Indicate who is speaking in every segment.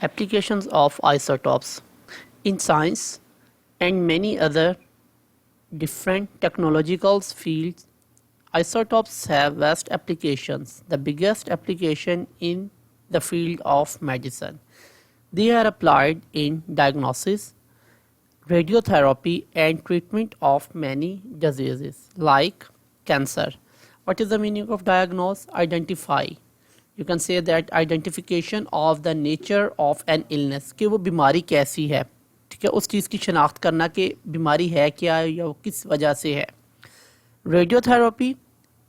Speaker 1: Applications of isotopes in science and many other different technological fields. Isotopes have vast applications. The biggest application in the field of medicine. They are applied in diagnosis, radiotherapy, and treatment of many diseases like cancer. What is the meaning of diagnose? Identify. You can say that identification of the nature of an illness, कि वो बीमारी कैसी है, ठीक है, उस चीज़ की शनाख्त करना कि बीमारी है क्या या वो किस वजह से है. Radiotherapy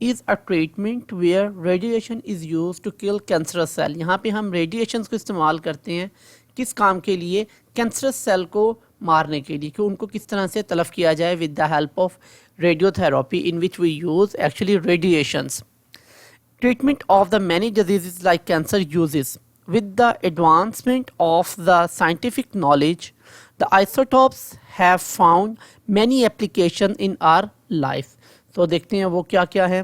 Speaker 1: is a treatment where radiation is use to kill cancerous cell. यहाँ पे हम रेडिएशन को इस्तेमाल करते हैं किस काम के लिए? कैंसरस सेल को मारने के लिए, कि उनको किस तरह से तलफ किया जाए with the help of radiotherapy in which we use actually radiations. Treatment of the many diseases like cancer uses. With the advancement of the scientific knowledge, the isotopes have found many applications in our life. So देखते हैं वो क्या क्या है.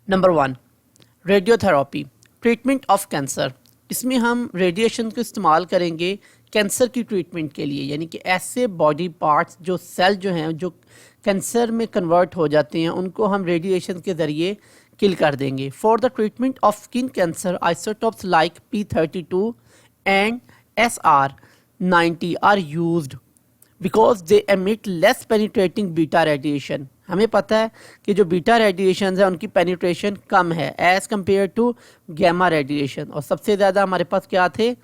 Speaker 1: Number 1, radiotherapy, treatment of cancer. इसमें हम radiation को इस्तेमाल करेंगे कैंसर की ट्रीटमेंट के लिए, यानी कि ऐसे बॉडी पार्ट्स जो सेल जो हैं जो कैंसर में कन्वर्ट हो जाते हैं उनको हम रेडिएशन के ज़रिए किल कर देंगे. For the treatment of skin cancer, isotopes like P32 and SR90 are used because they emit less penetrating beta radiation. हमें पता है कि जो बीटा रेडिएशन है उनकी पेनिट्रेशन कम है as compare to gamma radiation, और सबसे ज़्यादा हमारे पास क्या थे?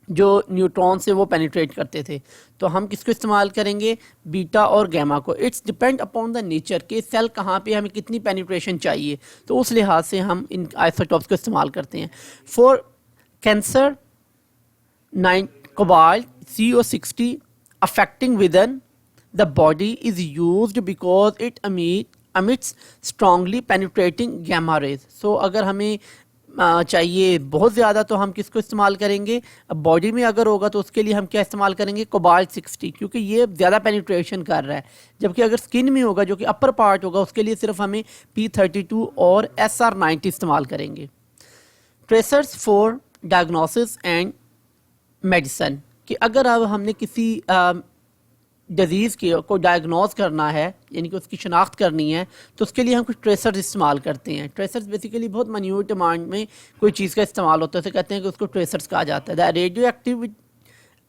Speaker 1: जो न्यूट्रॉन से वो पेनिट्रेट करते थे. तो हम किसको इस्तेमाल करेंगे? बीटा और गैमा को. It's depend upon the nature के सेल कहाँ पे हमें कितनी पेनिट्रेशन चाहिए, तो उस लिहाज से हम इन आइसोटॉप्स को इस्तेमाल करते हैं. For cancer 9 cobalt CO60 affecting within the body is used because it emits strongly penetrating gamma rays. So अगर हमें चाहिए बहुत ज़्यादा तो हम किसको इस्तेमाल करेंगे? बॉडी में अगर होगा तो उसके लिए हम क्या इस्तेमाल करेंगे? कोबाल्ट 60, क्योंकि ये ज़्यादा पेनिट्रेशन कर रहा है. जबकि अगर स्किन में होगा जो कि अपर पार्ट होगा उसके लिए सिर्फ हमें P32 और SR90 इस्तेमाल करेंगे. Tracers for diagnosis and medicine, कि अगर अब हमने किसी डिजीज़ को डायग्नोज करना है, यानी कि उसकी शनाख्त करनी है, तो उसके लिए हम कुछ ट्रेसर्स इस्तेमाल करते हैं. ट्रेसर्स बेसिकली बहुत माइन्यूट अमाउंट में कोई चीज़ का इस्तेमाल होता है, उसे कहते हैं कि उसको ट्रेसर्स कहा जाता है. The radioactive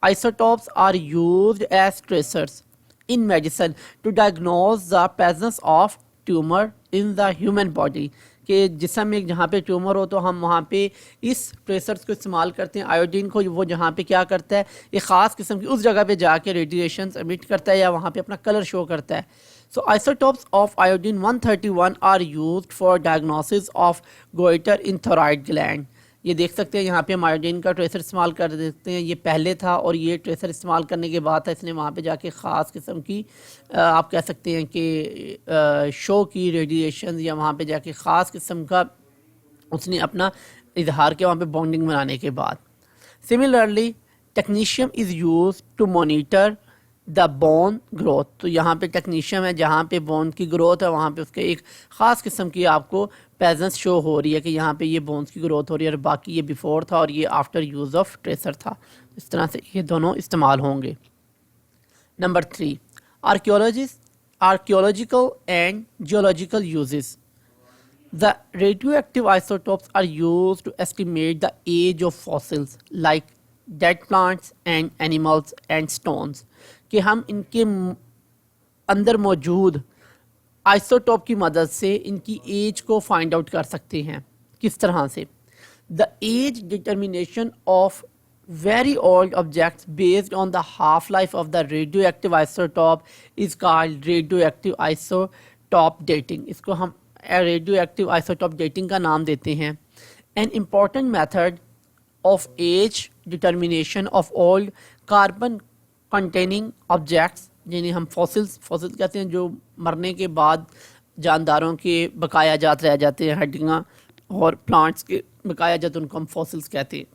Speaker 1: isotopes are used as tracers in medicine to diagnose the presence of tumour in the human body. कि जिसम में जहाँ पे ट्यूमर हो तो हम वहाँ पे इस ट्रेसर्स को इस्तेमाल करते हैं. आयोडीन को वो जहाँ पे क्या करता है, एक ख़ास किस्म की उस जगह पे जाके रेडिएशंस एमिट करता है या वहाँ पे अपना कलर शो करता है. So isotopes of iodine 131 are used for diagnosis of goitre in thyroid gland. ये देख सकते हैं यहाँ पे हम आयोडीन का ट्रेसर इस्तेमाल कर देते हैं. ये पहले था और ये ट्रेसर इस्तेमाल करने के बाद था इसने वहाँ पे जाके ख़ास किस्म की आप कह सकते हैं कि शो की रेडिएशन, या वहाँ पे जाके ख़ास किस्म का उसने अपना इजहार किया वहाँ पे बॉन्डिंग बनाने के बाद. Similarly technetium is use to monitor the bone growth. तो यहाँ पे टेक्नीशियम है जहाँ पे बोन की ग्रोथ है, वहाँ पे उसके एक ख़ास किस्म की आपको प्रेजेंस शो हो रही है कि यहाँ पे ये बोन्स की ग्रोथ हो रही है, और बाकी ये बिफोर था और ये आफ्टर यूज़ ऑफ ट्रेसर था. इस तरह से ये दोनों इस्तेमाल होंगे. Number 3, archaeological and geological uses. The radioactive isotopes are used to estimate the age of fossils like dead plants and animals and stones. कि हम इनके अंदर मौजूद आइसोटॉप की मदद से इनकी एज को फाइंड आउट कर सकते हैं. किस तरह से? The age determination of very old objects based on the half-life of the radioactive isotope is called radioactive isotope dating. इसको हम radioactive isotope dating का नाम देते हैं. An important method of age determination of old carbon containing objects, जिन्हें हम fossils कहते हैं, जो मरने के बाद जानदारों के बकाया जात रह जाते हैं, हड्डियाँ और प्लांट्स के बकाया जात, उनको हम फॉसिल्स कहते हैं.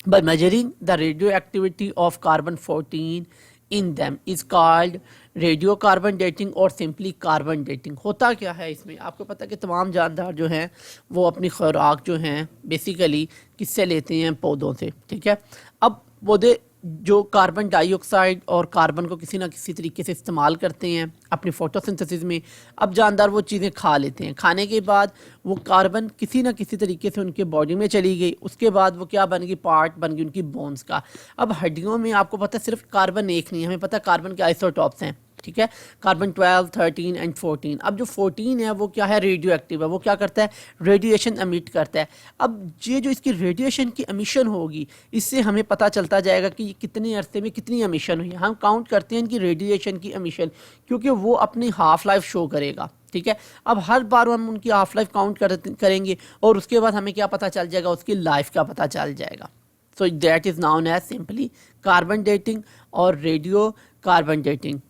Speaker 1: By measuring the radioactivity of carbon 14 in them is called radio carbon dating और सिंपली कार्बन डेटिंग। होता क्या है इसमें, आपको पता है कि तमाम जानदार जो हैं वो अपनी खुराक जो हैं बेसिकली किससे लेते हैं, पौधों से, ठीक है। अब पौधे जो कार्बन डाइऑक्साइड और कार्बन को किसी ना किसी तरीके से इस्तेमाल करते हैं अपनी फोटोसिंथेसिस में। अब जानदार वो चीज़ें खा लेते हैं, खाने के बाद वो कार्बन किसी ना किसी तरीके से उनके बॉडी में चली गई, उसके बाद वो क्या बन गई, पार्ट बन गई उनकी बोन्स का। अब हड्डियों में आपको पता है सिर्फ कार्बन एक नहीं है, हमें पता है कार्बन के आइसोटॉप्स हैं, ठीक है, कार्बन 12, 13 एंड 14। अब जो 14 है वो क्या है, रेडियो एक्टिव है, वो क्या करता है, रेडिएशन एमिट करता है। अब ये जो इसकी रेडिएशन की एमिशन होगी, इससे हमें पता चलता जाएगा कि कितने अरसे में कितनी एमिशन हुई है। हम काउंट करते हैं इनकी रेडिएशन की एमिशन, क्योंकि वो अपनी हाफ लाइफ शो करेगा, ठीक है। अब हर बार हम उनकी हाफ लाइफ काउंट करेंगे और उसके बाद हमें क्या पता चल जाएगा, उसकी लाइफ का पता चल जाएगा। So that is known as simply carbon dating और radio carbon dating.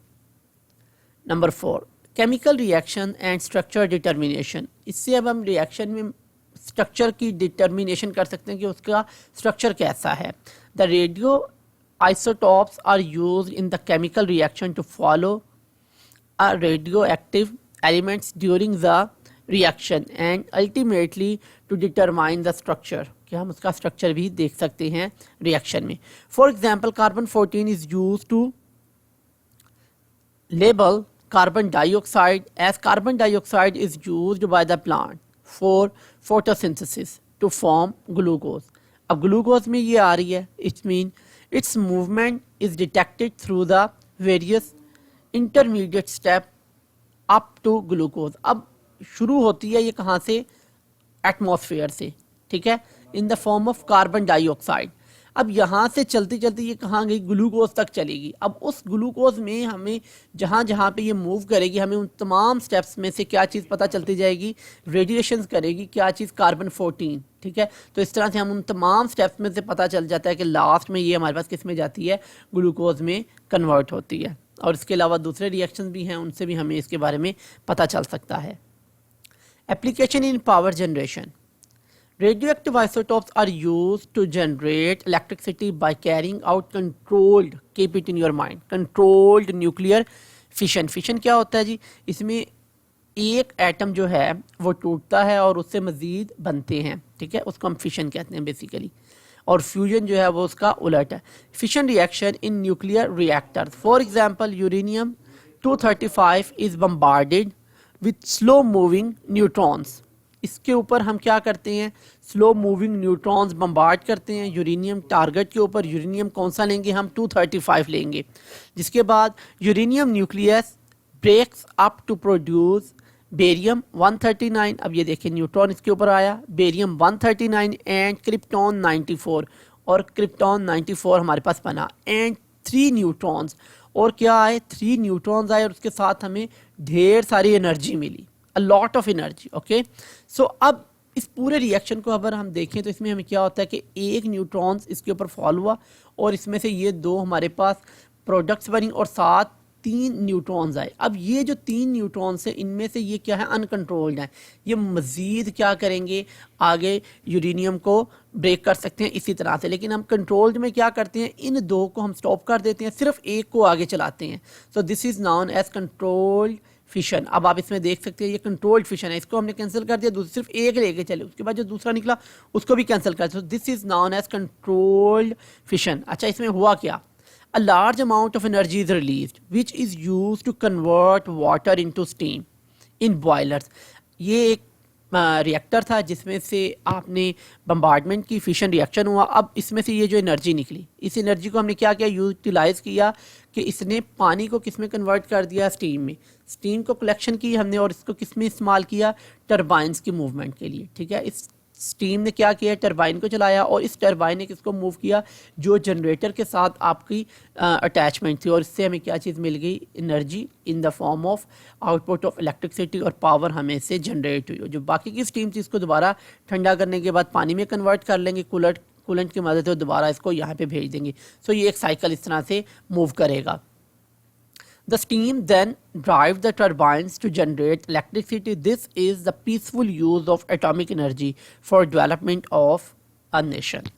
Speaker 1: Number 4, chemical reaction and structure determination. इससे अब हम रिएक्शन में स्ट्रक्चर की डिटर्मिनेशन कर सकते हैं कि उसका स्ट्रक्चर कैसा है। The radioisotopes are used in the chemical reaction to follow a radioactive elements during the reaction and ultimately to determine the structure, कि हम उसका स्ट्रक्चर भी देख सकते हैं रिएक्शन में। For example carbon 14 is use to label carbon dioxide, as carbon dioxide is used by the plant for photosynthesis to form glucose. अब glucose में ये आ रही है, it's mean its movement is detected through the various intermediate step up to glucose. अब शुरू होती है ये कहाँ से, एटमॉस्फेयर से, ठीक है, in the form of carbon dioxide. अब यहाँ से चलती चलती ये कहाँ गई, ग्लूकोज तक चलेगी। अब उस ग्लूकोज में हमें जहाँ जहाँ पे ये मूव करेगी, हमें उन तमाम स्टेप्स में से क्या चीज़ पता चलती जाएगी, रेडिएशंस करेगी, क्या चीज़, कार्बन 14, ठीक है। तो इस तरह से हम उन तमाम स्टेप्स में से पता चल जाता है कि लास्ट में ये हमारे पास किस में जाती है, ग्लूकोज में कन्वर्ट होती है। और इसके अलावा दूसरे रिएक्शन भी हैं, उनसे भी हमें इसके बारे में पता चल सकता है। Application in power generation. Radioactive isotopes are used to generate electricity by carrying out controlled, keep it in your mind, controlled nuclear fission. Fission क्या होता है जी, इसमें एक एटम जो है वो टूटता है और उससे मज़ीद बनते हैं, ठीक है, उसको हम फिशन कहते हैं बेसिकली। और फ्यूजन जो है वो उसका उलट है। Fission reaction in nuclear reactor, for example uranium 235 is bombarded with slow moving neutrons. इसके ऊपर हम क्या करते हैं, स्लो मूविंग न्यूट्रॉन्स बम्बार्ड करते हैं यूरेनियम टारगेट के ऊपर। यूरेनियम कौन सा लेंगे हम, 235 लेंगे। जिसके बाद uranium nucleus breaks up to produce barium 139। अब ये देखें न्यूट्रॉन इसके ऊपर आया, बेरियम 139 एंड क्रिप्टॉन 94, और क्रिप्टॉन 94 हमारे पास बना, एंड 3 न्यूट्रॉन्स। और क्या आए, 3 न्यूट्रॉन्स आए और उसके साथ हमें ढेर सारी एनर्जी मिली, a lot of energy, okay. So अब इस पूरे रिएक्शन को अगर हम देखें तो इसमें हमें क्या होता है कि एक न्यूट्रॉन्स इसके ऊपर फॉल हुआ और इसमें से ये 2 हमारे पास प्रोडक्ट्स बनी और साथ 3 न्यूट्रॉन्स आए। अब ये जो 3 न्यूट्रॉन्स हैं इनमें से ये क्या है, अनकंट्रोल्ड हैं, ये मज़ीद क्या करेंगे, आगे यूरेनियम को ब्रेक कर सकते हैं इसी तरह से। लेकिन हम कंट्रोल्ड में क्या करते हैं, इन 2 को हम स्टॉप कर देते हैं, सिर्फ एक को आगे चलाते हैं। So this is known as controlled fission. अब आप इसमें देख सकते हैं ये कंट्रोल्ड फिशन है, इसको हमने कैंसिल कर दिया, सिर्फ एक लेके चले, उसके बाद जो दूसरा निकला उसको भी कैंसिल कर दिया। This is known as controlled fission. अच्छा, इसमें हुआ क्या, a large amount of energy is released which is used to convert water into steam in boilers. ये एक रिएक्टर था जिसमें से आपने बम्बार्डमेंट की, फिशन रिएक्शन हुआ। अब इसमें से ये जो एनर्जी निकली, इस एनर्जी को हमने क्या किया, यूटिलाइज़ किया कि इसने पानी को किस में कन्वर्ट कर दिया, स्टीम में। स्टीम को कलेक्शन की हमने और इसको किस में इस्तेमाल किया, टरबाइंस की मूवमेंट के लिए, ठीक है। इस स्टीम ने क्या किया, टरबाइन को चलाया और इस टरबाइन ने किसको मूव किया, जो जनरेटर के साथ आपकी अटैचमेंट थी, और इससे हमें क्या चीज़ मिल गई, energy in the form of output of electricity, और पावर हमें इससे जनरेट हुई। जो बाकी की स्टीम थी इसको दोबारा ठंडा करने के बाद पानी में कन्वर्ट कर लेंगे, कूलेंट की मदद से दोबारा इसको यहाँ पे भेज देंगे। सो ये एक साइकिल इस तरह से मूव करेगा। The steam then drive the turbines to generate electricity. This is the peaceful use of atomic energy for development of a nation.